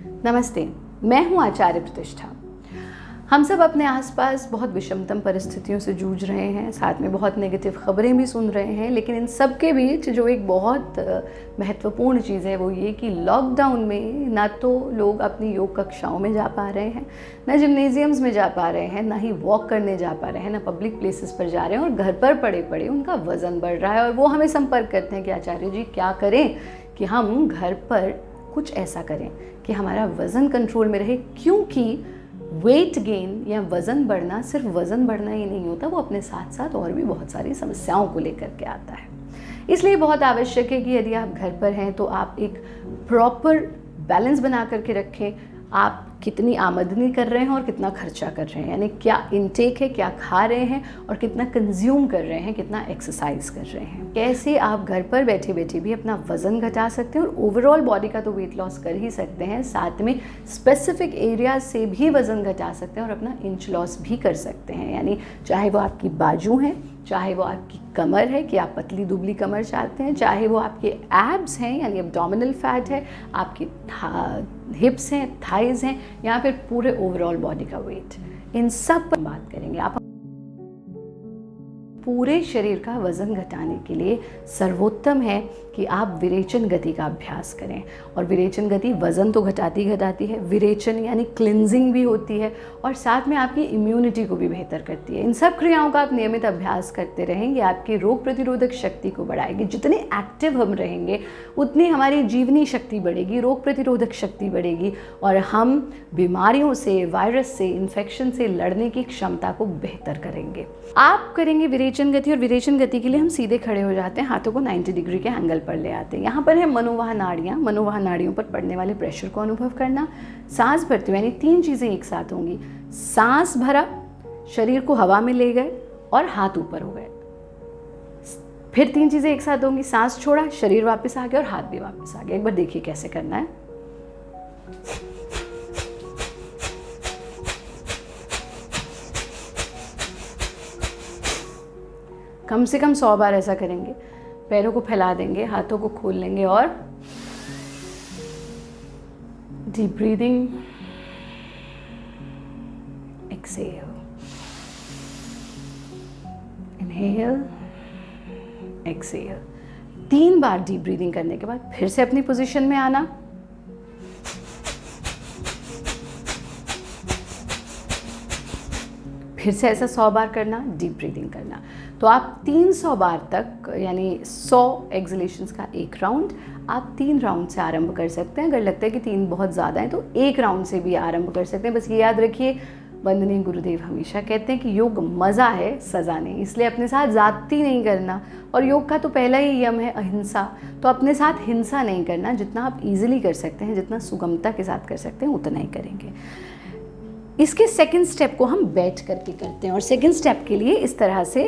नमस्ते, मैं हूँ आचार्य प्रतिष्ठा। हम सब अपने आसपास बहुत विषमतम परिस्थितियों से जूझ रहे हैं, साथ में बहुत नेगेटिव खबरें भी सुन रहे हैं, लेकिन इन सब के बीच जो एक बहुत महत्वपूर्ण चीज़ है वो ये कि लॉकडाउन में ना तो लोग अपनी योग कक्षाओं में जा पा रहे हैं, ना जिम्नेजियम्स में जा पा रहे हैं, ना ही वॉक करने जा पा रहे हैं, ना पब्लिक प्लेसेस पर जा रहे हैं और घर पर पड़े पड़े उनका वज़न बढ़ रहा है और वो हमें संपर्क करते हैं कि आचार्य जी क्या करें कि हम घर पर कुछ ऐसा करें कि हमारा वज़न कंट्रोल में रहे, क्योंकि वेट गेन या वज़न बढ़ना सिर्फ वज़न बढ़ना ही नहीं होता, वो अपने साथ साथ और भी बहुत सारी समस्याओं को लेकर के आता है। इसलिए बहुत आवश्यक है कि यदि आप घर पर हैं तो आप एक प्रॉपर बैलेंस बना करके रखें। आप कितनी आमदनी कर रहे हैं और कितना खर्चा कर रहे हैं, यानी क्या इनटेक है, क्या खा रहे हैं और कितना कंज्यूम कर रहे हैं, कितना एक्सरसाइज कर रहे हैं। कैसे आप घर पर बैठे बैठे भी अपना वज़न घटा सकते हैं और ओवरऑल बॉडी का तो वेट लॉस कर ही सकते हैं, साथ में स्पेसिफिक एरिया से भी वज़न घटा सकते हैं और अपना इंच लॉस भी कर सकते हैं। यानी चाहे वो आपकी बाजू हैं, चाहे वो आपकी कमर है कि आप पतली दुबली कमर चाहते हैं, चाहे वो आपके एब्स हैं यानी एब्डोमिनल फैट है, आपकी हिप्स हैं, थाइज़ हैं, या फिर पूरे ओवरऑल बॉडी का वेट, इन सब पर बात करेंगे। आप पूरे शरीर का वज़न घटाने के लिए सर्वोत्तम है कि आप विरेचन गति का अभ्यास करें। और विरेचन गति वज़न तो घटाती है, विरेचन यानी क्लिनजिंग भी होती है और साथ में आपकी इम्यूनिटी को भी बेहतर करती है। इन सब क्रियाओं का आप नियमित अभ्यास करते रहेंगे, आपकी रोग प्रतिरोधक शक्ति को बढ़ाएगी। जितने एक्टिव हम रहेंगे उतनी हमारी जीवनी शक्ति बढ़ेगी, रोग प्रतिरोधक शक्ति बढ़ेगी और हम बीमारियों से, वायरस से, इन्फेक्शन से लड़ने की क्षमता को बेहतर करेंगे। आप करेंगे विरेचन गति और विरेचन गति के लिए हम सीधे खड़े हो जाते हैं, हाथों को 90 डिग्री के एंगल पर ले आते हैं। यहाँ पर है मनोवाह नाड़ियाँ। मनोवाह नाड़ियों पर पड़ने वाले प्रेशर को अनुभव करना। सांस भरते हुए, यानी 3 चीज़ें एक साथ होंगी। सांस भरा, शरीर को हवा में ले गए और हाथ ऊपर हो गए। फिर 3 चीज़ें एक साथ होंगी। सांस छोड़ा, शरीर वापस आ गया और हाथ भी वापस आ गया। एक बार देखिए कैसे करना है। कम से कम 100 बार ऐसा करेंगे। पैरों को फैला देंगे, हाथों को खोल लेंगे और deep breathing, exhale, inhale, exhale. 3 बार डीप ब्रीदिंग करने के बाद फिर से अपनी पोजीशन में आना। फिर से ऐसा 100 बार करना, डीप ब्रीदिंग करना। तो आप 300 बार तक, यानी 100 एक्सलेशंस का एक राउंड, आप 3 राउंड से आरंभ कर सकते हैं। अगर लगता है कि 3 बहुत ज़्यादा है तो 1 राउंड से भी आरंभ कर सकते हैं। बस ये याद रखिए, वंदनीय गुरुदेव हमेशा कहते हैं कि योग मज़ा है, सज़ा नहीं, इसलिए अपने साथ ज़्यादती नहीं करना। और योग का तो पहला ही नियम है अहिंसा, तो अपने साथ हिंसा नहीं करना। जितना आप ईजिली कर सकते हैं, जितना सुगमता के साथ कर सकते हैं, उतना ही करेंगे। इसके सेकंड स्टेप को हम बैठ करके करते हैं और सेकंड स्टेप के लिए इस तरह से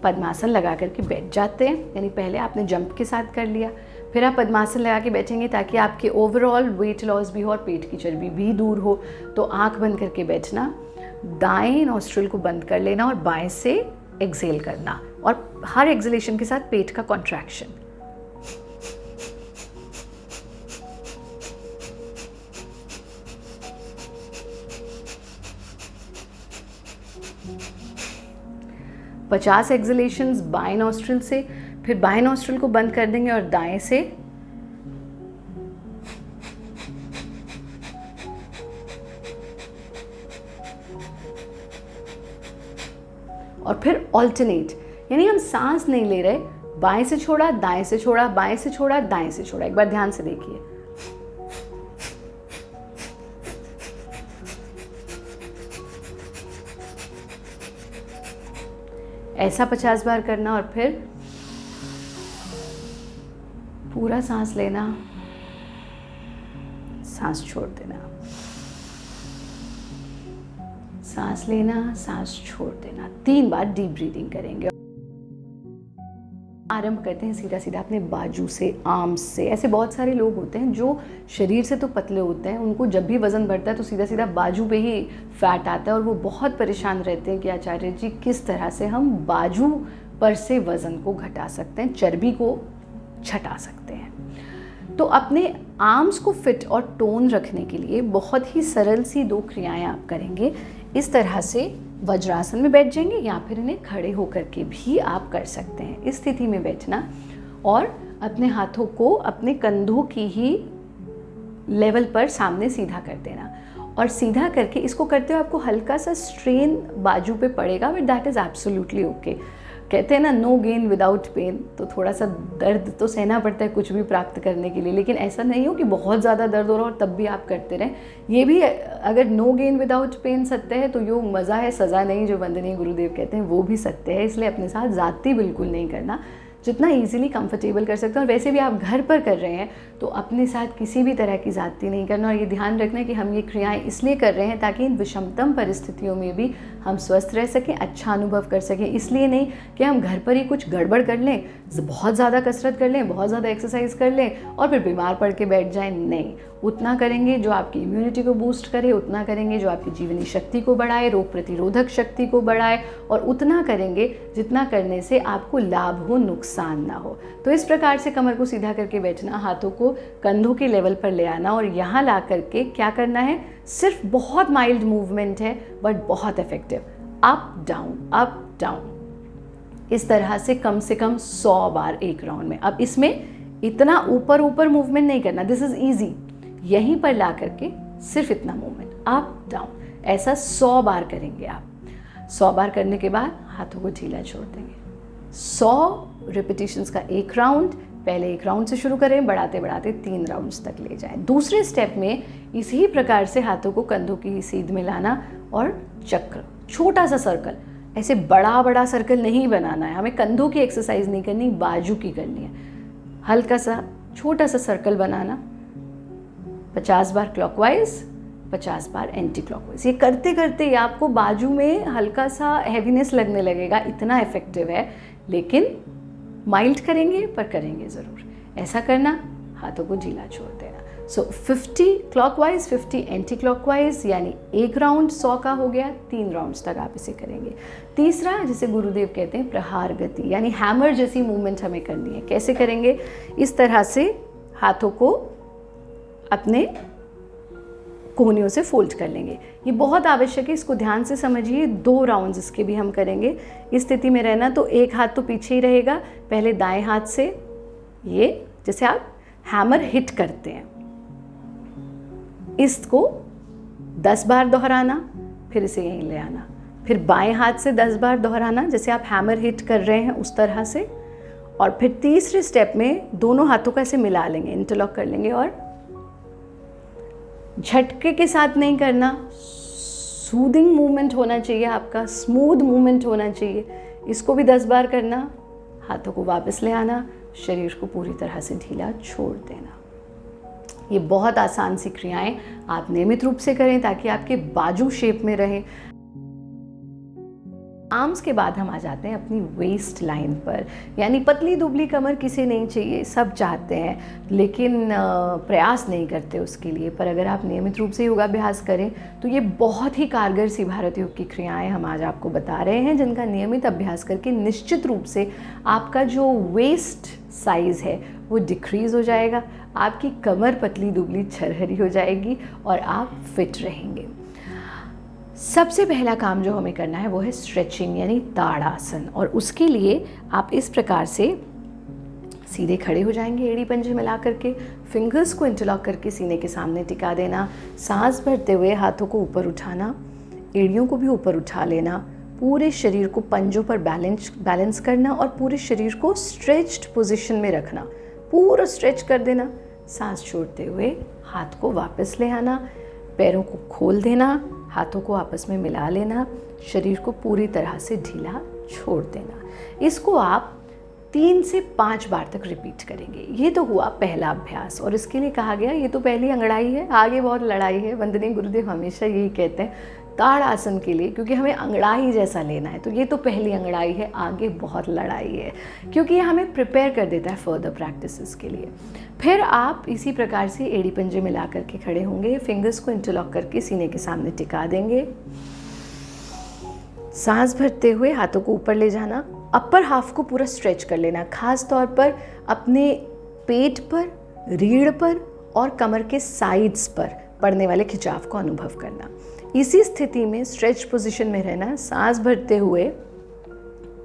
पद्मासन लगा करके बैठ जाते हैं। यानी पहले आपने जंप के साथ कर लिया, फिर आप पद्मासन लगा के बैठेंगे ताकि आपके ओवरऑल वेट लॉस भी हो और पेट की चर्बी भी दूर हो। तो आंख बंद करके बैठना, दाएं नॉस्ट्रिल को बंद कर लेना और बाएं से एक्सेल करना और हर एक्सेलेशन के साथ पेट का कॉन्ट्रैक्शन। पचास एक्सलेशंस बाएं नॉस्ट्रिल से, फिर बाएं नॉस्ट्रिल को बंद कर देंगे और दाएं से। और फिर ऑल्टरनेट, यानी हम सांस नहीं ले रहे, बाएं से छोड़ा, दाएं से छोड़ा, बाएं से छोड़ा, दाएं से छोड़ा। एक बार ध्यान से देखिए। ऐसा 50 बार करना और फिर पूरा सांस लेना, सांस छोड़ देना, सांस लेना, सांस छोड़ देना। 3 बार डीप ब्रीदिंग करेंगे। आरंभ करते हैं सीधा सीधा अपने बाजू से, आर्म्स से। ऐसे बहुत सारे लोग होते हैं जो शरीर से तो पतले होते हैं, उनको जब भी वज़न बढ़ता है तो सीधा सीधा बाजू पे ही फैट आता है और वो बहुत परेशान रहते हैं कि आचार्य जी किस तरह से हम बाजू पर से वज़न को घटा सकते हैं, चर्बी को छटा सकते हैं। तो अपने आर्म्स को फिट और टोन रखने के लिए बहुत ही सरल सी 2 क्रियाएं आप करेंगे। इस तरह से वज्रासन में बैठ जाएंगे या फिर इन्हें खड़े होकर के भी आप कर सकते हैं। इस स्थिति में बैठना और अपने हाथों को अपने कंधों की ही लेवल पर सामने सीधा कर देना, और सीधा करके इसको करते हुए आपको हल्का सा स्ट्रेन बाजू पे पड़ेगा, but that is absolutely okay. कहते हैं ना, नो गेन विदाउट पेन, तो थोड़ा सा दर्द तो सहना पड़ता है कुछ भी प्राप्त करने के लिए, लेकिन ऐसा नहीं हो कि बहुत ज़्यादा दर्द हो रहा और तब भी आप करते रहें। ये भी अगर नो गेन विदाउट पेन सत्य है तो योग मज़ा है सज़ा नहीं, जो वंदनीय गुरुदेव कहते हैं वो भी सत्य है। इसलिए अपने साथ ज़्यादती बिल्कुल नहीं करना, जितना इजीली कंफर्टेबल कर सकते हैं। और वैसे भी आप घर पर कर रहे हैं तो अपने साथ किसी भी तरह की ज़्यादती नहीं करना। और ये ध्यान रखना है कि हम ये क्रियाएं इसलिए कर रहे हैं ताकि इन विषमतम परिस्थितियों में भी हम स्वस्थ रह सकें, अच्छा अनुभव कर सकें। इसलिए नहीं कि हम घर पर ही कुछ गड़बड़ कर लें, बहुत ज़्यादा कसरत कर लें, बहुत ज़्यादा एक्सरसाइज कर लें और फिर बीमार पड़ के बैठ जाएं। नहीं, उतना करेंगे जो आपकी इम्यूनिटी को बूस्ट करे, उतना करेंगे जो आपकी जीवनी शक्ति को बढ़ाए, रोग प्रतिरोधक शक्ति को बढ़ाए, और उतना करेंगे जितना करने से आपको लाभ हो, नुकसान ना हो। तो इस प्रकार से कमर को सीधा करके बैठना, हाथों को कंधों के लेवल पर ले आना और यहाँ ला करके क्या करना है, सिर्फ बहुत माइल्ड मूवमेंट है बट बहुत इफेक्टिव, अप डाउन, इस तरह से कम 100 बार एक राउंड में। अब इसमें इतना ऊपर ऊपर मूवमेंट नहीं करना, दिस इज ईजी। यहीं पर ला करके सिर्फ इतना मूवमेंट, अप डाउन, ऐसा 100 बार करेंगे आप। 100 बार करने के बाद हाथों को ढीला छोड़ देंगे। 100 रिपीटिशंस का एक राउंड, पहले एक राउंड से शुरू करें, बढ़ाते बढ़ाते 3 राउंड्स तक ले जाएं। दूसरे स्टेप में इसी प्रकार से हाथों को कंधों की सीध में लाना और चक्र, छोटा सा सर्कल, ऐसे बड़ा बड़ा सर्कल नहीं बनाना है, हमें कंधों की एक्सरसाइज नहीं करनी, बाजू की करनी है। हल्का सा छोटा सा सर्कल बनाना, 50 बार क्लॉकवाइज, 50 बार एंटी क्लॉकवाइज। ये करते करते आपको बाजू में हल्का सा हैवीनेस लगने लगेगा, इतना इफेक्टिव है। लेकिन माइल्ड करेंगे पर करेंगे ज़रूर। ऐसा करना, हाथों को ढीला छोड़ देना। सो 50 क्लॉकवाइज, 50 एंटी क्लॉकवाइज, यानी एक राउंड 100 का हो गया, 3 राउंड्स तक आप इसे करेंगे। तीसरा, जिसे गुरुदेव कहते हैं प्रहार गति, यानी हैमर जैसी मूवमेंट हमें करनी है। कैसे करेंगे, इस तरह से हाथों को अपने कोहनियों से फोल्ड कर लेंगे। ये बहुत आवश्यक है, इसको ध्यान से समझिए। 2 राउंड्स इसके भी हम करेंगे। इस स्थिति में रहना, तो एक हाथ तो पीछे ही रहेगा, पहले दाएं हाथ से ये जैसे आप हैमर हिट करते हैं, इसको 10 बार दोहराना, फिर इसे यहीं ले आना, फिर बाएं हाथ से 10 बार दोहराना जैसे आप हैमर हिट कर रहे हैं उस तरह से, और फिर तीसरे स्टेप में दोनों हाथों को ऐसे मिला लेंगे, इंटरलॉक कर लेंगे, और झटके के साथ नहीं करना, सूदिंग मूवमेंट होना चाहिए आपका, स्मूथ मूवमेंट होना चाहिए। इसको भी 10 बार करना, हाथों को वापस ले आना, शरीर को पूरी तरह से ढीला छोड़ देना। ये बहुत आसान सी क्रियाएं आप नियमित रूप से करें ताकि आपके बाजू शेप में रहे। आर्म्स के बाद हम आ जाते हैं अपनी वेस्ट लाइन पर, यानी पतली दुबली कमर किसे नहीं चाहिए, सब चाहते हैं लेकिन प्रयास नहीं करते उसके लिए। पर अगर आप नियमित रूप से योगाभ्यास करें तो ये बहुत ही कारगर सी भारत योग की क्रियाएं हम आज आपको बता रहे हैं, जिनका नियमित अभ्यास करके निश्चित रूप से आपका जो वेस्ट साइज़ है वो डिक्रीज़ हो जाएगा, आपकी कमर पतली दुबली छरहरी हो जाएगी और आप फिट रहेंगे। सबसे पहला काम जो हमें करना है वो है स्ट्रेचिंग, यानी ताड़ासन। और उसके लिए आप इस प्रकार से सीधे खड़े हो जाएंगे, एड़ी पंजे मिला करके, फिंगर्स को इंटरलॉक करके सीने के सामने टिका देना, सांस भरते हुए हाथों को ऊपर उठाना, एड़ियों को भी ऊपर उठा लेना, पूरे शरीर को पंजों पर बैलेंस करना और पूरे शरीर को स्ट्रेच्ड पोजीशन में रखना, पूरा स्ट्रेच कर देना। सांस छोड़ते हुए हाथ को वापस ले आना, पैरों को खोल देना, हाथों को आपस में मिला लेना, शरीर को पूरी तरह से ढीला छोड़ देना। इसको आप 3 से 5 बार तक रिपीट करेंगे। ये तो हुआ पहला अभ्यास, और इसके लिए कहा गया ये तो पहली अंगड़ाई है, आगे बहुत लड़ाई है। वंदनीय गुरुदेव हमेशा यही कहते हैं ताड़ आसन के लिए, क्योंकि हमें अंगड़ाई जैसा लेना है। तो ये तो पहली अंगड़ाई है, आगे बहुत लड़ाई है, क्योंकि ये हमें प्रिपेयर कर देता है फर्दर प्रैक्टिसेस के लिए। फिर आप इसी प्रकार से एड़ी पंजे मिला करके खड़े होंगे, फिंगर्स को इंटरलॉक करके सीने के सामने टिका देंगे, सांस भरते हुए हाथों को ऊपर ले जाना, अपर हाफ को पूरा स्ट्रेच कर लेना, खास तौर पर अपने पेट पर रीढ़ पर और कमर के साइड्स पर पड़ने वाले खिंचाव को अनुभव करना। इसी स्थिति में स्ट्रेच पोजीशन में रहना, सांस भरते हुए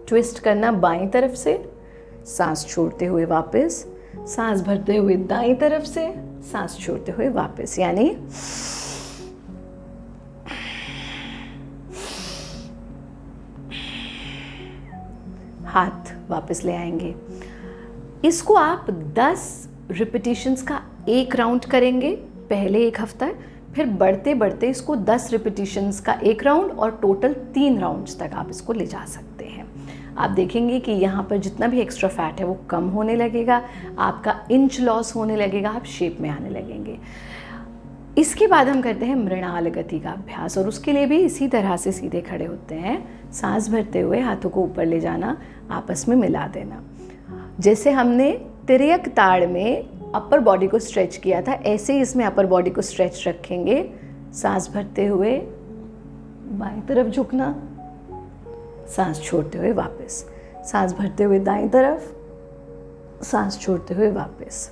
ट्विस्ट करना बाईं तरफ से, सांस छोड़ते हुए वापस, सांस भरते हुए दाईं तरफ से, सांस छोड़ते हुए वापस, यानी हाथ वापस ले आएंगे। इसको आप 10 रिपीटिशंस का एक राउंड करेंगे पहले एक हफ्ता, फिर बढ़ते बढ़ते इसको 10 रिपीटिशंस का एक राउंड और टोटल 3 राउंड्स तक आप इसको ले जा सकते हैं। आप देखेंगे कि यहाँ पर जितना भी एक्स्ट्रा फैट है वो कम होने लगेगा, आपका इंच लॉस होने लगेगा, आप शेप में आने लगेंगे। इसके बाद हम करते हैं मृणाल गति का अभ्यास, और उसके लिए भी इसी तरह से सीधे खड़े होते हैं। सांस भरते हुए हाथों को ऊपर ले जाना, आपस में मिला देना। जैसे हमने तिर्यक ताड़ में अपर बॉडी को स्ट्रेच किया था, ऐसे ही इसमें अपर बॉडी को स्ट्रेच रखेंगे। सांस भरते हुए बाईं तरफ झुकना, सांस छोड़ते हुए वापस, सांस भरते हुए दाईं तरफ, सांस छोड़ते हुए वापस।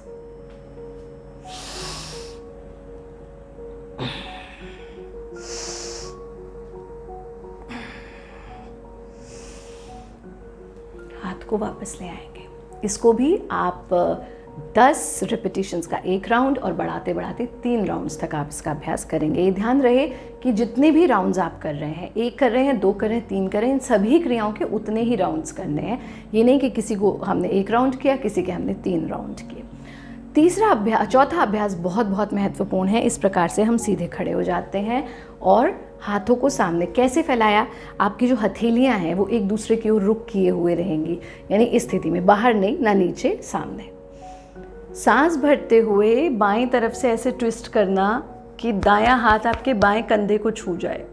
हाथ को वापस ले आएंगे। इसको भी आप 10 रिपीटिशंस का एक राउंड और बढ़ाते बढ़ाते 3 राउंड्स तक आप इसका अभ्यास करेंगे। ये ध्यान रहे कि जितने भी राउंड्स आप कर रहे हैं, 1 कर रहे हैं, 2 कर रहे हैं, 3 कर रहे हैं, इन सभी क्रियाओं के उतने ही राउंड्स करने हैं। ये नहीं कि किसी को हमने 1 राउंड किया, किसी के हमने 3 राउंड किए। चौथा अभ्यास बहुत बहुत महत्वपूर्ण है। इस प्रकार से हम सीधे खड़े हो जाते हैं और हाथों को सामने कैसे फैलाया, आपकी जो हथेलियां हैं वो एक दूसरे की ओर रुख किए हुए रहेंगी, यानी इस स्थिति में बाहर नहीं, ना नीचे, सामने। सांस भरते हुए बाईं तरफ से ऐसे ट्विस्ट करना कि दायां हाथ आपके बाएं कंधे को छू जाए।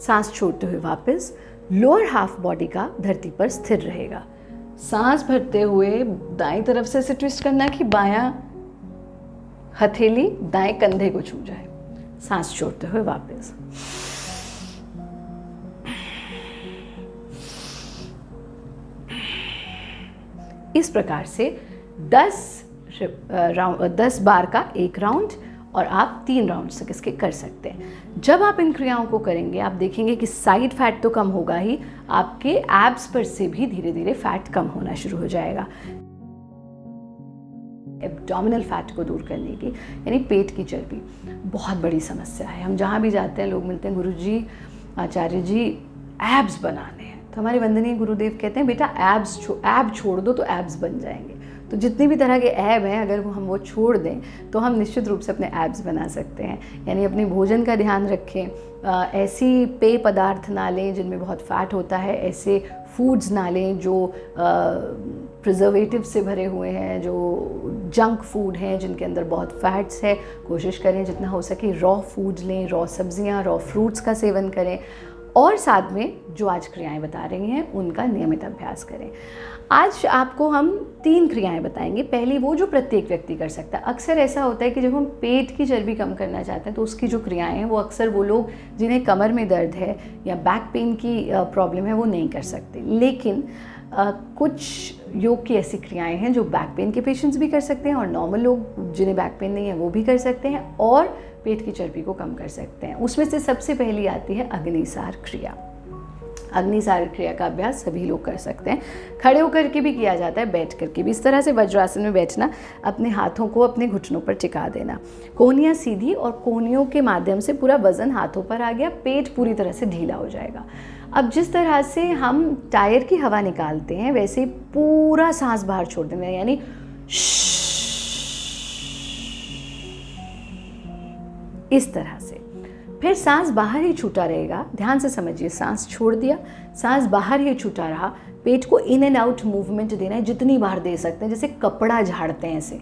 सांस छोड़ते हुए वापस, लोअर हाफ बॉडी का धरती पर स्थिर रहेगा। सांस भरते हुए दाईं तरफ से ऐसे ट्विस्ट करना कि बायां हथेली दाएं कंधे को छू जाए। सांस छोड़ते हुए वापस। इस प्रकार से 10 बार का एक राउंड और आप 3 राउंड तक इसके कर सकते हैं। जब आप इन क्रियाओं को करेंगे आप देखेंगे कि साइड फैट तो कम होगा ही, आपके एब्स पर से भी धीरे धीरे फैट कम होना शुरू हो जाएगा। एब्डोमिनल फैट को दूर करने की, यानी पेट की चर्बी बहुत बड़ी समस्या है। हम जहाँ भी जाते हैं लोग मिलते हैं, गुरुजी, आचार्य जी एब्स बनाने हैं, तो हमारे वंदनीय गुरुदेव कहते हैं बेटा ऐब छोड़ दो तो एब्स बन जाएंगे। तो जितने भी तरह के ऐब हैं अगर हम वो छोड़ दें तो हम निश्चित रूप से अपने एब्स बना सकते हैं। यानी अपने भोजन का ध्यान रखें, ऐसी पेय पदार्थ ना लें जिनमें बहुत फ़ैट होता है, ऐसे फूड्स ना लें जो प्रिजर्वेटिव से भरे हुए हैं, जो जंक फूड हैं जिनके अंदर बहुत फैट्स है। कोशिश करें जितना हो सके रॉ फूड्स लें, रॉ सब्जियां, रॉ फ्रूट्स का सेवन करें, और साथ में जो आज क्रियाएं बता रही हैं उनका नियमित अभ्यास करें। आज आपको हम 3 क्रियाएं बताएंगे। पहली वो जो प्रत्येक व्यक्ति कर सकता है। अक्सर ऐसा होता है कि जब हम पेट की चर्बी कम करना चाहते हैं तो उसकी जो क्रियाएं हैं वो अक्सर वो लोग जिन्हें कमर में दर्द है या बैक पेन की प्रॉब्लम है वो नहीं कर सकते। लेकिन कुछ योग की ऐसी क्रियाएं हैं जो बैक पेन के पेशेंट्स भी कर सकते हैं और नॉर्मल लोग जिन्हें बैक पेन नहीं है वो भी कर सकते हैं और पेट की चर्बी को कम कर सकते हैं। उसमें से सबसे पहली आती है अग्निसार क्रिया। अग्निसार क्रिया का अभ्यास सभी लोग कर सकते हैं। खड़े होकर के भी किया जाता है, बैठ करके भी। इस तरह से वज्रासन में बैठना, अपने हाथों को अपने घुटनों पर टिका देना, कोहनियाँ सीधी और कोहनियों के माध्यम से पूरा वजन हाथों पर आ गया, पेट पूरी तरह से ढीला हो जाएगा। अब जिस तरह से हम टायर की हवा निकालते हैं वैसे ही पूरा सांस बाहर छोड़ देना, यानी इस तरह से। फिर सांस बाहर ही छूटा रहेगा, ध्यान से समझिए। सांस छोड़ दिया, सांस बाहर ही छूटा रहा। पेट को इन एंड आउट मूवमेंट देना है, जितनी बार दे सकते हैं, जैसे कपड़ा झाड़ते हैं ऐसे।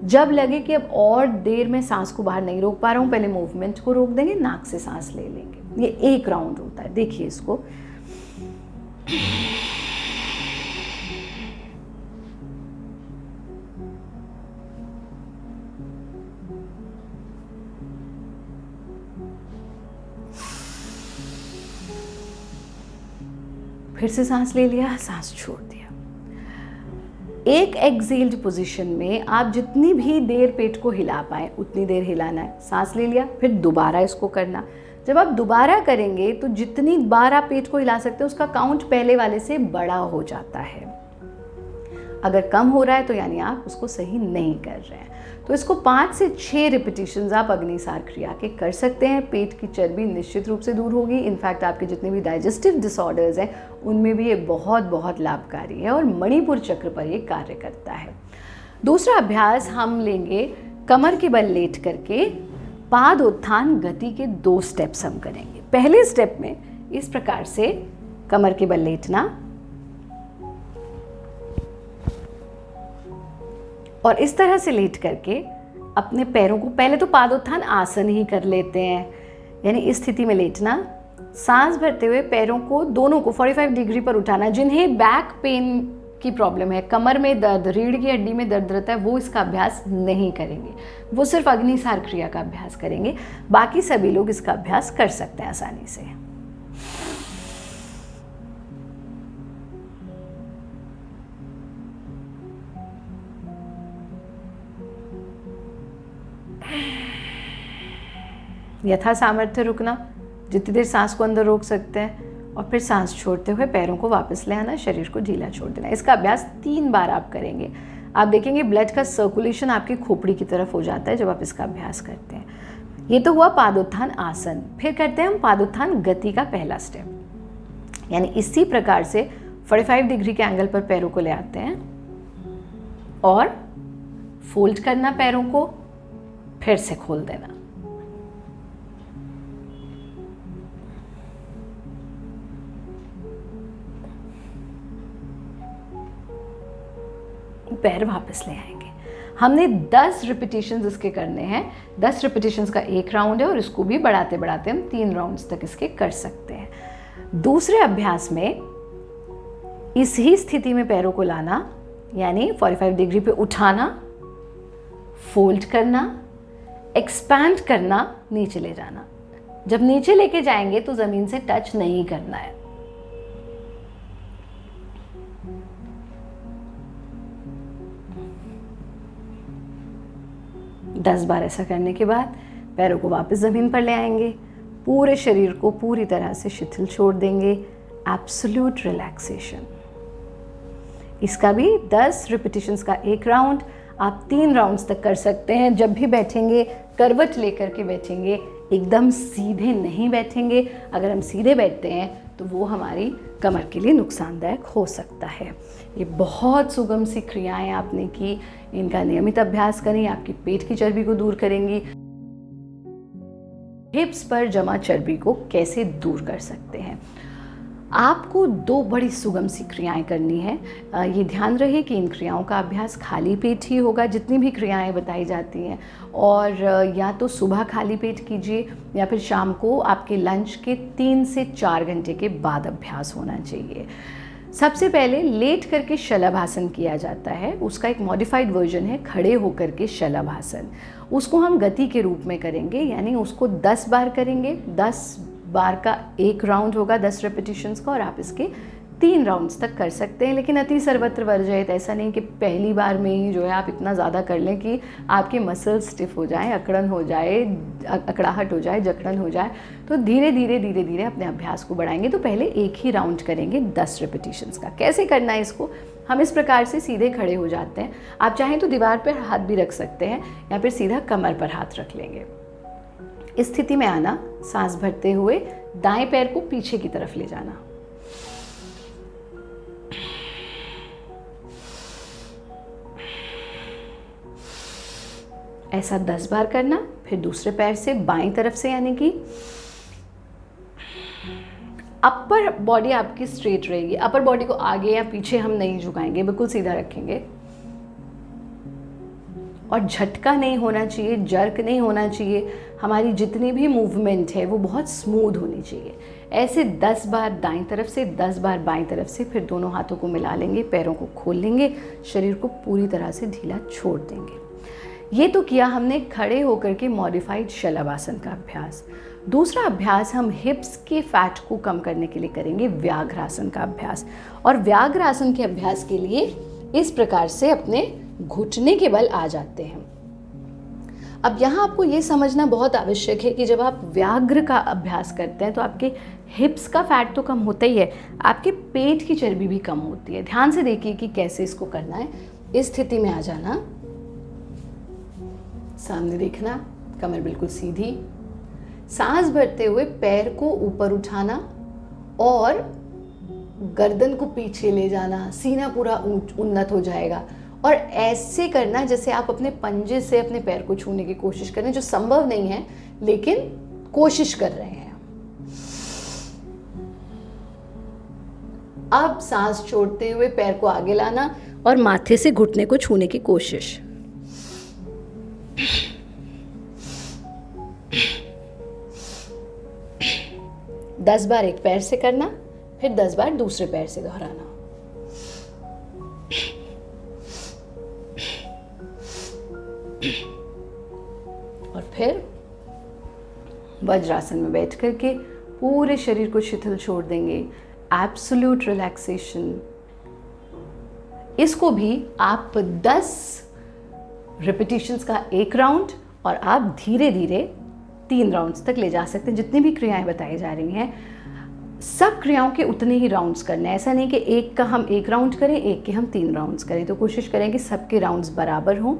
जब लगे कि अब और देर में सांस को बाहर नहीं रोक पा रहा हूँ, पहले मूवमेंट को रोक देंगे, नाक से सांस ले लेंगे। ये 1 राउंड होता है, देखिए इसको। फिर से सांस ले लिया, सांस छोड़ दिया। एक एक्सेल्ड पोजीशन में आप जितनी भी देर पेट को हिला पाएँ उतनी देर हिलाना है। सांस ले लिया, फिर दोबारा इसको करना। जब आप दोबारा करेंगे तो जितनी बार आप पेट को हिला सकते हैं उसका काउंट पहले वाले से बड़ा हो जाता है। अगर कम हो रहा है तो यानी आप उसको सही नहीं कर रहे हैं। तो इसको 5 से 6 रिपीटिशंस आप अग्निसार क्रिया के कर सकते हैं। पेट की चर्बी निश्चित रूप से दूर होगी। इनफैक्ट आपके जितने भी डाइजेस्टिव डिसऑर्डर्स हैं उनमें भी ये बहुत बहुत लाभकारी है और मणिपुर चक्र पर ये कार्य करता है। दूसरा अभ्यास हम लेंगे कमर के बल लेट करके पादोत्थान गति के 2 स्टेप्स हम करेंगे। पहले स्टेप में इस प्रकार से कमर के बल लेटना और इस तरह से लेट करके अपने पैरों को, पहले तो पादोत्थान आसन ही कर लेते हैं, यानी इस स्थिति में लेटना, सांस भरते हुए पैरों को दोनों को 45 डिग्री पर उठाना। जिन्हें बैक पेन की प्रॉब्लम है, कमर में दर्द, रीढ़ की हड्डी में दर्द रहता है, वो इसका अभ्यास नहीं करेंगे, वो सिर्फ अग्निसार क्रिया का अभ्यास करेंगे। बाकी सभी लोग इसका अभ्यास कर सकते हैं आसानी से। यथा सामर्थ्य रुकना, जितनी देर सांस को अंदर रोक सकते हैं, और फिर सांस छोड़ते हुए पैरों को वापस ले आना, शरीर को ढीला छोड़ देना। इसका अभ्यास 3 बार आप करेंगे। आप देखेंगे ब्लड का सर्कुलेशन आपकी खोपड़ी की तरफ हो जाता है जब आप इसका अभ्यास करते हैं। ये तो हुआ पादोत्थान आसन। फिर करते हैं हम पादोत्थान गति का पहला स्टेप, यानी इसी प्रकार से 45 डिग्री के एंगल पर पैरों को ले आते हैं और फोल्ड करना पैरों को, फिर से खोल देना। पैर वापस ले आएंगे। हमने 10 रिपीटिशंस इसके करने हैं। 10 रिपीटिशंस का एक राउंड है और इसको भी बढ़ाते बढ़ाते हम 3 राउंड्स तक इसके कर सकते हैं। दूसरे अभ्यास में इसी स्थिति में पैरों को लाना, यानी 45 डिग्री पे उठाना, फोल्ड करना, एक्सपैंड करना, नीचे ले जाना। जब नीचे लेके जाएंगे तो जमीन से टच नहीं करना है। दस बार ऐसा करने के बाद पैरों को वापस ज़मीन पर ले आएंगे। पूरे शरीर को पूरी तरह से शिथिल छोड़ देंगे। Absolute relaxation. इसका भी 10 रिपीटिशंस का एक राउंड आप 3 राउंड्स तक कर सकते हैं। जब भी बैठेंगे करवट लेकर के बैठेंगे, एकदम सीधे नहीं बैठेंगे। अगर हम सीधे बैठते हैं तो वो हमारी कमर के लिए नुकसानदायक हो सकता है। ये बहुत सुगम सी क्रियाएं आपने की, इनका नियमित अभ्यास करें, आपकी पेट की चर्बी को दूर करेंगी। हिप्स पर जमा चर्बी को कैसे दूर कर सकते हैं? आपको 2 बड़ी सुगम सी क्रियाएं करनी है। ये ध्यान रहे कि इन क्रियाओं का अभ्यास खाली पेट ही होगा, जितनी भी क्रियाएं बताई जाती हैं, और या तो सुबह खाली पेट कीजिए या फिर शाम को आपके लंच के 3 से 4 घंटे के बाद अभ्यास होना चाहिए। सबसे पहले लेट करके शलभासन किया जाता है। उसका एक मॉडिफाइड वर्जन है खड़े होकर के शलभासन। उसको हम गति के रूप में करेंगे, यानी उसको 10 बार करेंगे। 10 बार का एक राउंड होगा 10 रेपिटेशंस का, और आप इसके 3 राउंड्स तक कर सकते हैं। लेकिन अति सर्वत्र वर्जयत, ऐसा नहीं कि पहली बार में ही जो है आप इतना ज़्यादा कर लें कि आपके मसल्स स्टिफ हो जाएं, अकड़न हो जाए, अकड़ाहट हो जाए, जकड़न हो जाए। तो धीरे धीरे अपने अभ्यास को बढ़ाएंगे। तो पहले एक ही राउंड करेंगे 10 रेपिटेशंस का। कैसे करना है इसको? हम इस प्रकार से सीधे खड़े हो जाते हैं। आप चाहें तो दीवार पर हाथ भी रख सकते हैं या फिर सीधा कमर पर हाथ रख लेंगे। इस स्थिति में आना, सांस भरते हुए दाएं पैर को पीछे की तरफ ले जाना। ऐसा 10 बार करना। फिर दूसरे पैर से बाएं तरफ से, यानी कि अपर बॉडी आपकी स्ट्रेट रहेगी। अपर बॉडी को आगे या पीछे हम नहीं झुकाएंगे, बिल्कुल सीधा रखेंगे। और झटका नहीं होना चाहिए, जर्क नहीं होना चाहिए। हमारी जितनी भी मूवमेंट है वो बहुत स्मूथ होनी चाहिए। ऐसे 10 बार दाईं तरफ से, 10 बार बाईं तरफ से, फिर दोनों हाथों को मिला लेंगे, पैरों को खोल लेंगे, शरीर को पूरी तरह से ढीला छोड़ देंगे। ये तो किया हमने खड़े होकर के मॉडिफाइड शलभासन का अभ्यास। दूसरा अभ्यास हम हिप्स के फैट को कम करने के लिए करेंगे, व्याघ्रासन का अभ्यास। और व्याघ्रासन के अभ्यास के लिए इस प्रकार से अपने घुटने के बल आ जाते हैं। अब यहाँ आपको ये समझना बहुत आवश्यक है कि जब आप व्याघ्र का अभ्यास करते हैं तो आपके हिप्स का फैट तो कम होता ही है, आपके पेट की चर्बी भी कम होती है। ध्यान से देखिए कि कैसे इसको करना है। इस स्थिति में आ जाना, सामने देखना, कमर बिल्कुल सीधी, सांस भरते हुए पैर को ऊपर उठाना और गर्दन को पीछे ले जाना, सीना पूरा उन्नत हो जाएगा। और ऐसे करना जैसे आप अपने पंजे से अपने पैर को छूने की कोशिश करें, जो संभव नहीं है लेकिन कोशिश कर रहे हैं। अब सांस छोड़ते हुए पैर को आगे लाना और माथे से घुटने को छूने की कोशिश। दस बार एक पैर से करना, फिर 10 बार दूसरे पैर से दोहराना। और फिर वज्रासन में बैठ करके पूरे शरीर को शिथिल छोड़ देंगे, एब्सोल्यूट रिलैक्सेशन। इसको भी आप 10 रिपीटिशंस का एक राउंड और आप धीरे धीरे 3 राउंड्स तक ले जा सकते हैं। जितनी भी क्रियाएं बताई जा रही हैं, सब क्रियाओं के उतने ही राउंड्स करने हैं। ऐसा नहीं कि एक का हम 1 राउंड करें, एक के हम 3 राउंड्स करें। तो कोशिश करें कि सबके राउंड्स बराबर हों,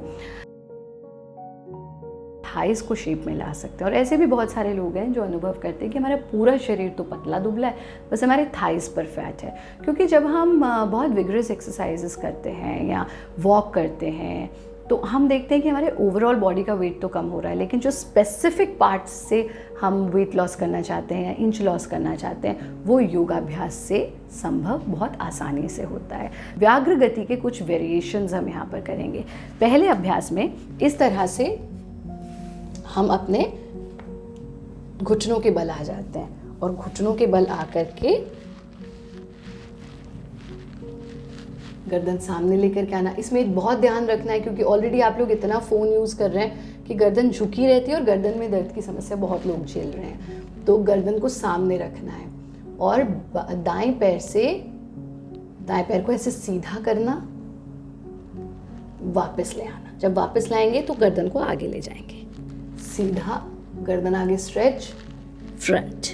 थाइस को शेप में ला सकते हैं। और ऐसे भी बहुत सारे लोग हैं जो अनुभव करते हैं कि हमारा पूरा शरीर तो पतला दुबला है, बस हमारे थाइस पर फैट है। क्योंकि जब हम बहुत विगरस एक्सरसाइजेस करते हैं या वॉक करते हैं तो हम देखते हैं कि हमारे ओवरऑल बॉडी का वेट तो कम हो रहा है, लेकिन जो स्पेसिफिक पार्ट्स से हम वेट लॉस करना चाहते हैं या इंच लॉस करना चाहते हैं, वो योगाभ्यास से संभव बहुत आसानी से होता है। व्याघ्र गति के कुछ वेरिएशंस हम यहाँ पर करेंगे। पहले अभ्यास में इस तरह से हम अपने घुटनों के बल आ जाते हैं और घुटनों के बल आकर के गर्दन सामने लेकर के आना। इसमें एक बहुत ध्यान रखना है क्योंकि ऑलरेडी आप लोग इतना फ़ोन यूज़ कर रहे हैं कि गर्दन झुकी रहती है और गर्दन में दर्द की समस्या बहुत लोग झेल रहे हैं। तो गर्दन को सामने रखना है और दाएं पैर को ऐसे सीधा करना, वापस ले आना। जब वापस लाएंगे तो गर्दन को आगे ले जाएंगे, सीधा, गर्दन आगे स्ट्रेच, फ्रंट।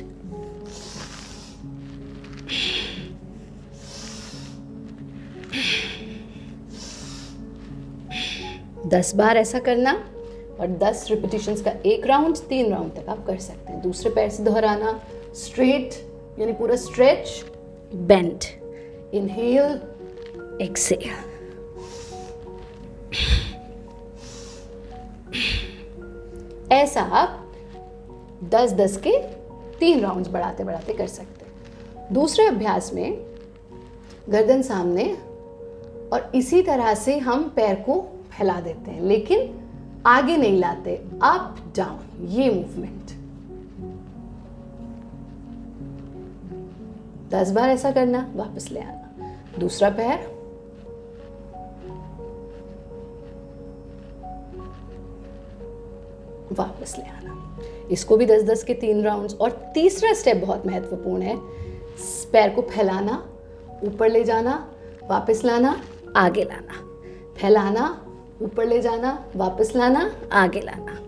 दस बार ऐसा करना और 10 रिपीटिशंस का एक राउंड 3 राउंड तक आप कर सकते हैं। दूसरे पैर से दोहराना, स्ट्रेट यानी पूरा स्ट्रेच, बेंड, इनहेल, एक्सेल। ऐसा आप 10-10 के 3 राउंड्स बढ़ाते बढ़ाते कर सकते हैं। दूसरे अभ्यास में गर्दन सामने और इसी तरह से हम पैर को फैला देते हैं, लेकिन आगे नहीं लाते, अप डाउन, ये मूवमेंट। 10 बार ऐसा करना, वापस ले आना। दूसरा पैर, वापस ले आना। इसको भी 10-10 के 3 राउंड्स। और तीसरा स्टेप बहुत महत्वपूर्ण है, पैर को फैलाना, ऊपर ले जाना, वापस लाना, आगे लाना, फैलाना, ऊपर ले जाना, वापस लाना, आगे लाना।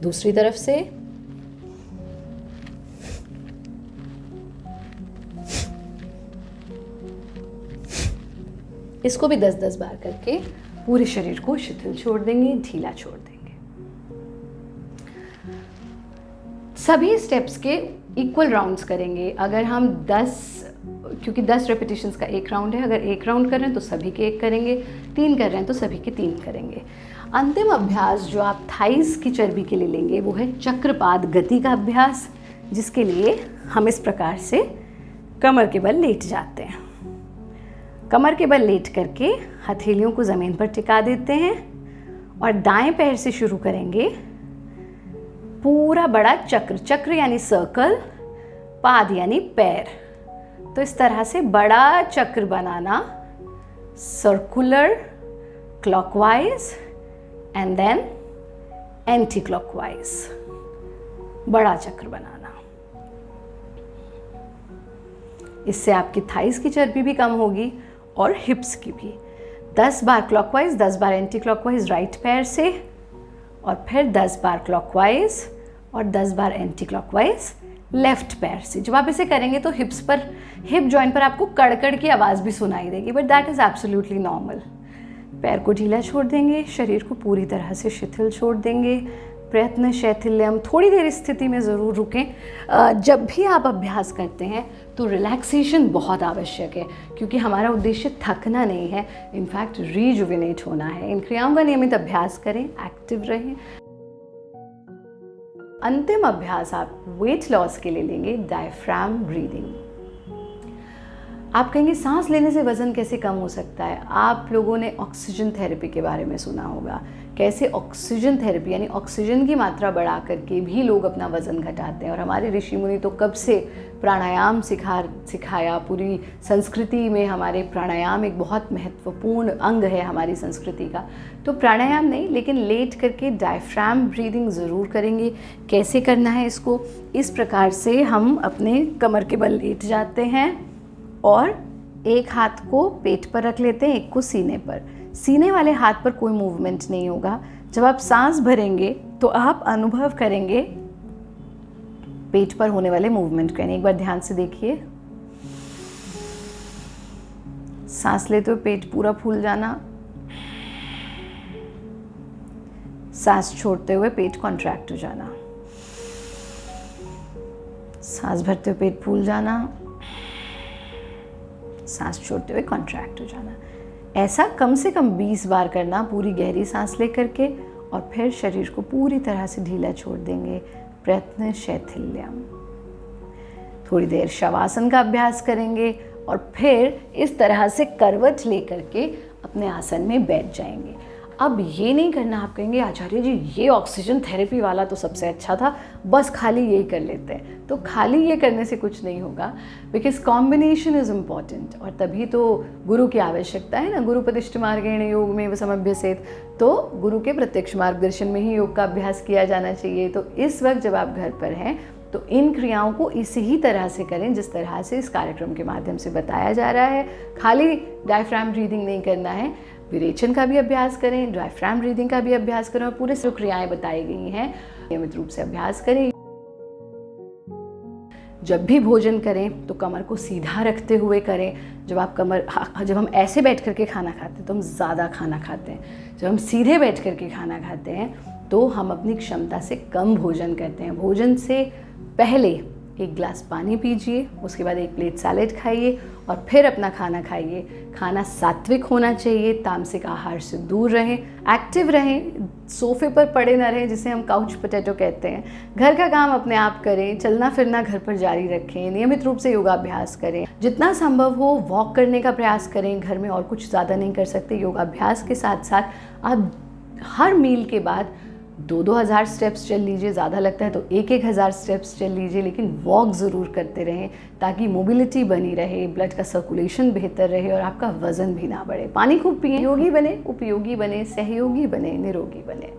दूसरी तरफ से इसको भी 10-10 बार करके पूरे शरीर को शिथिल छोड़ देंगे, ढीला छोड़ देंगे। सभी स्टेप्स के इक्वल राउंड्स करेंगे। अगर हम 10 रेपिटेशंस का एक राउंड है, अगर एक राउंड कर रहे हैं तो सभी के एक करेंगे, 3 कर रहे हैं तो सभी के 3 करेंगे। अंतिम अभ्यास जो आप थाइस की चर्बी के लिए लेंगे वो है चक्रपाद गति का अभ्यास, जिसके लिए हम इस प्रकार से कमर के बल लेट जाते हैं। कमर के बल लेट करके हथेलियों को ज़मीन पर टिका देते हैं और दाएं पैर से शुरू करेंगे। पूरा बड़ा चक्र यानी सर्कल, पाद यानी पैर। तो इस तरह से बड़ा चक्र बनाना, circular, clockwise and then anti clockwise, बड़ा चक्र बनाना। इससे आपकी थाइस की चर्बी भी कम होगी और हिप्स की भी। 10 बार क्लॉकवाइज, 10 बार एंटी क्लॉकवाइज राइट पैर से, और फिर 10 बार क्लॉकवाइज और 10 बार एंटी क्लॉकवाइज लेफ्ट पैर से। जब आप इसे करेंगे तो हिप्स पर, हिप जॉइंट पर आपको कड़कड़ की आवाज़ भी सुनाई देगी, but that is absolutely normal. पैर को ढीला छोड़ देंगे, शरीर को पूरी तरह से शिथिल छोड़ देंगे। प्रयत्न शैथिल्यम, थोड़ी देर इस स्थिति में ज़रूर रुकें। जब भी आप अभ्यास करते हैं तो रिलैक्सेशन बहुत आवश्यक है, क्योंकि हमारा उद्देश्य थकना नहीं है, इनफैक्ट रिजुविनेट होना है। इन क्रियाओं का नियमित अभ्यास करें, एक्टिव रहें। अंतिम अभ्यास आप वेट लॉस के लिए लेंगे डायफ्राम ब्रीदिंग। आप कहेंगे सांस लेने से वज़न कैसे कम हो सकता है? आप लोगों ने ऑक्सीजन थेरेपी के बारे में सुना होगा, कैसे ऑक्सीजन थेरेपी यानी ऑक्सीजन की मात्रा बढ़ा करके भी लोग अपना वज़न घटाते हैं। और हमारे ऋषि मुनि तो कब से प्राणायाम सिखाया, पूरी संस्कृति में हमारे प्राणायाम एक बहुत महत्वपूर्ण अंग है हमारी संस्कृति का। तो प्राणायाम नहीं, लेकिन लेट करके डायफ्राम ब्रीदिंग ज़रूर करेंगे। कैसे करना है इसको? इस प्रकार से हम अपने कमर के बल लेट जाते हैं और एक हाथ को पेट पर रख लेते हैं, एक को सीने पर। सीने वाले हाथ पर कोई मूवमेंट नहीं होगा। जब आप सांस भरेंगे तो आप अनुभव करेंगे पेट पर होने वाले मूवमेंट को। एक बार ध्यान से देखिए, सांस लेते हुए पेट पूरा फूल जाना, सांस छोड़ते हुए पेट कॉन्ट्रैक्ट हो जाना, सांस भरते हुए पेट फूल जाना, सांस छोड़ते हुए कॉन्ट्रैक्ट हो जाना। ऐसा कम से कम 20 बार करना, पूरी गहरी सांस लेकर के, और फिर शरीर को पूरी तरह से ढीला छोड़ देंगे। प्रयत्न शैथिल्यम। थोड़ी देर शवासन का अभ्यास करेंगे और फिर इस तरह से करवट लेकर के अपने आसन में बैठ जाएंगे। अब ये नहीं करना, आप कहेंगे आचार्य जी ये ऑक्सीजन थेरेपी वाला तो सबसे अच्छा था, बस खाली यही कर लेते हैं। तो खाली ये करने से कुछ नहीं होगा, बिकॉज कॉम्बिनेशन इज़ इम्पॉर्टेंट। और तभी तो गुरु की आवश्यकता है ना। गुरुपदिष्ट मार्गेण योग में वो समभ्यसेत, तो गुरु के प्रत्यक्ष मार्गदर्शन में ही योग का अभ्यास किया जाना चाहिए। तो इस वक्त जब आप घर पर हैं तो इन क्रियाओं को इसी ही तरह से करें जिस तरह से इस कार्यक्रम के माध्यम से बताया जा रहा है। खाली डायफ्राम ब्रीदिंग नहीं करना है, विरेचन का भी अभ्यास करें, डायफ्राम ब्रीदिंग का भी अभ्यास करें, और पूरे जो क्रियाएं बताई गई हैं नियमित रूप से अभ्यास करें। जब भी भोजन करें तो कमर को सीधा रखते हुए करें। जब हम ऐसे बैठ करके खाना खाते हैं तो हम ज़्यादा खाना खाते हैं। जब हम सीधे बैठ करके खाना खाते हैं तो हम अपनी क्षमता से कम भोजन करते हैं। भोजन से पहले एक गिलास पानी पीजिए, उसके बाद एक प्लेट सैलेड खाइए और फिर अपना खाना खाइए। खाना सात्विक होना चाहिए, तामसिक आहार से दूर रहें, एक्टिव रहें, सोफे पर पड़े ना रहें जिसे हम काउच पोटैटो कहते हैं। घर का काम अपने आप करें, चलना फिरना घर पर जारी रखें, नियमित रूप से योगाभ्यास करें, जितना संभव हो वॉक करने का प्रयास करें। घर में और कुछ ज़्यादा नहीं कर सकते। योगाभ्यास के साथ साथ आप हर मील के बाद 2-2 हज़ार स्टेप्स चल लीजिए, ज़्यादा लगता है तो 1-1 हज़ार स्टेप्स चल लीजिए, लेकिन वॉक ज़रूर करते रहें ताकि मोबिलिटी बनी रहे, ब्लड का सर्कुलेशन बेहतर रहे और आपका वज़न भी ना बढ़े। पानी खूब पिएं। योगी बने, उपयोगी बने, सहयोगी बने, निरोगी बने।